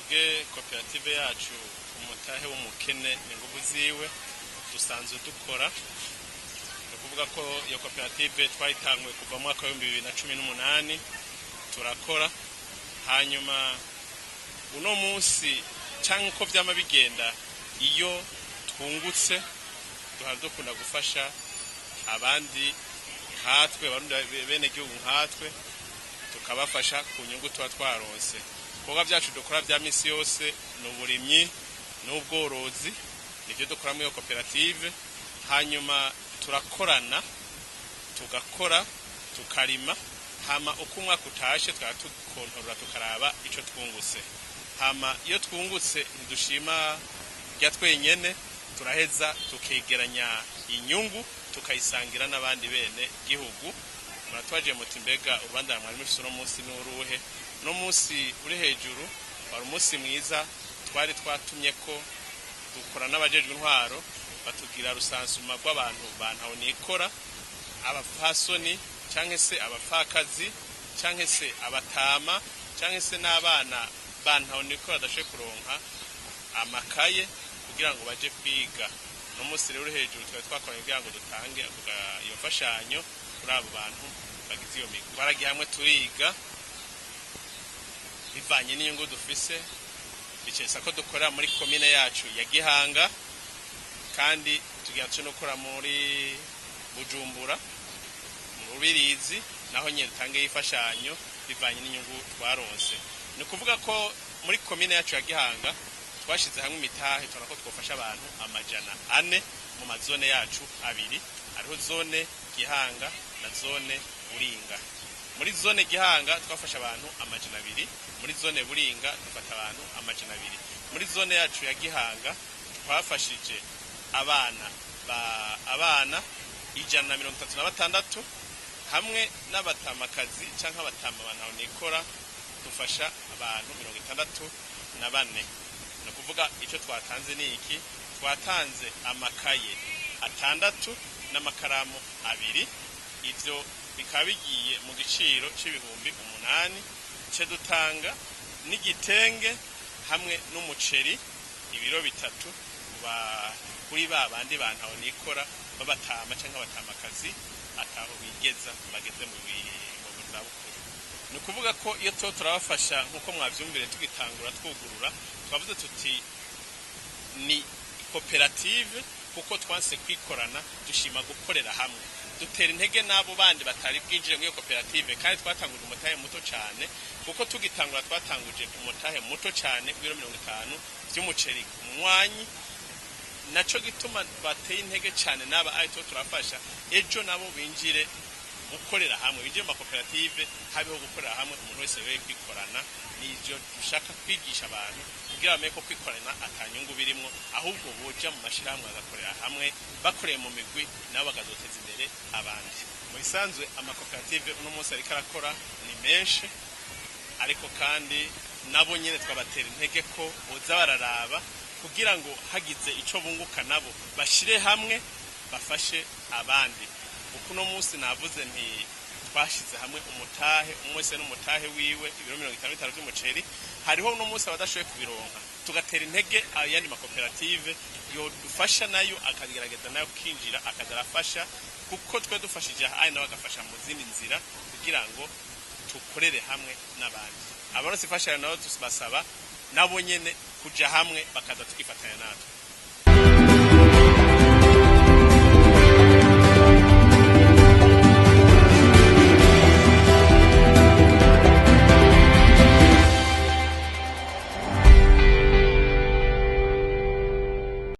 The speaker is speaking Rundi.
twebwe koperative yacu umutahe w'umukene n'ingubu ziwe dusanzwe dukora kuvuga ko iyo koperative twayitanguye kuva mu mwaka wa 2018 turakora hanyuma uno munsi cyangwa uko vyama bigenda iyo twungutse dukunda gufasha abandi nkatwe Abenegihugu nkatwe tukabafasha ku nyungu tuba twaronse. Kuba byacu dukora bya misi yose n'uburimyi n'ubworozi nivyo dukora muri koperative, hanyuma turakorana tugakora tukarima, hama uko umwaka utashe twatukontorora tukaraba ico twungutse. Hama iyo twungutse ntidushima rya twenyene, turaheza tukegeranya inyungu tukayisangira n'abandi bene gihugu. Muratwaje muti mbega urubanda mwari mufise no munsi n'uruhe? No munsi uri hejuru wari umunsi mwiza, twari twatumye ko dukora n'abajejwe intwaro batugira rusansuma rw'abantu Bantahonikora, abafasoni canke se abapfakazi canke se abatama canke se n'abana Bantahonikora dashe kuronka amakaye kugira ngo baje kwiga. No munsi rero uri hejuru twari twakoranye kugira ngo dutange iyo mfashanyo kuri abo bantu bagize iyo migwi. Baragiye hamwe turiga bivanye n'inyungu dufise, bicesa ko dukorera muri komine yacu ya Gihanga kandi tugiye no gukora muri Bujumbura mu Rubirizi naho nyine tange ifashanyo bivanye n'inyungu twaronse. Ni kuvuga ko muri komine yacu ya Gihanga twashize hamwe imitahe tubona ko twofasha abantu 400 mu mazone yacu abiri, ariho zone Gihanga na zone Buringa. Muri zone Gihanga twafasha abantu 200, muri zone Buringa dufata abantu 200. Muri zone yacu ya Gihanga twafashije abana 136 hamwe n'abatamakazi canke abatama Bantahonikora dufasha abantu 64. No kuvuga ico twatanze ni iki? Twatanze amakaye 6 n'amakaramu 2, ivyo bikaba bigiye mu giciro c'ibihumbi 8. Ce dutanga n'igitenge hamwe n'umuceri ibiro 3 kuri babandi Bantahonikora babatama canke abatamakazi ataho bigeza bageze mu zabukuru. Ni kuvuga ko iyo turabafasha nkuko mwavyumvire tugitangura twugurura, twavuze tuti ni koperative kuko twanse kwikorana, dushima gukorera hamwe, dutera intege nabo bandi batari bwinjire muri koperative. Kandi twatanguje umutahe muto cyane kuko tugitangura twatanguje umutahe muto cyane w'ibiro 50 by'umuceri umwanyi, naco gituma bateye intege cyane naba ayito turafasha ejo nabo binjire gukorera hamwe, binjire mu koperative habeho gukorera hamwe, umuntu wese we kwikorana. Nivyo dushaka kwigisha abantu kugira bamenye ko kwikorana atanyungu birimo, ahubwo boja mu mashirahamwe bagakorera hamwe, bakoreye mu migwi nabo bagazoteza imbere abandi. Mu bisanzwe amakoperative uno munsi ariko arakora ni menshi, ariko kandi nabo nyene twabatera intege ko boza bararaba kugira ngo hagize ico bunguka nabo bashire hamwe bafashe abandi. Kuko uno munsi navuze nti twashize hamwe umutahe, umwese n'umutahe wiwe ibiro 55 by'umuceri. Hariho uno munsi abadashoboye kubironka, tugatera intege ayandi makoperative yo dufasha nayo akagerageza nayo kinjira akadarafasha, kuko twe dufashije ayi nawe agafasha mu zindi nzira kugira ngo tukorere hamwe n'abandi. Abaronse ifashanyo nabo tubasaba nabo nyene kuja hamwe bakaza tukifatanya natwe.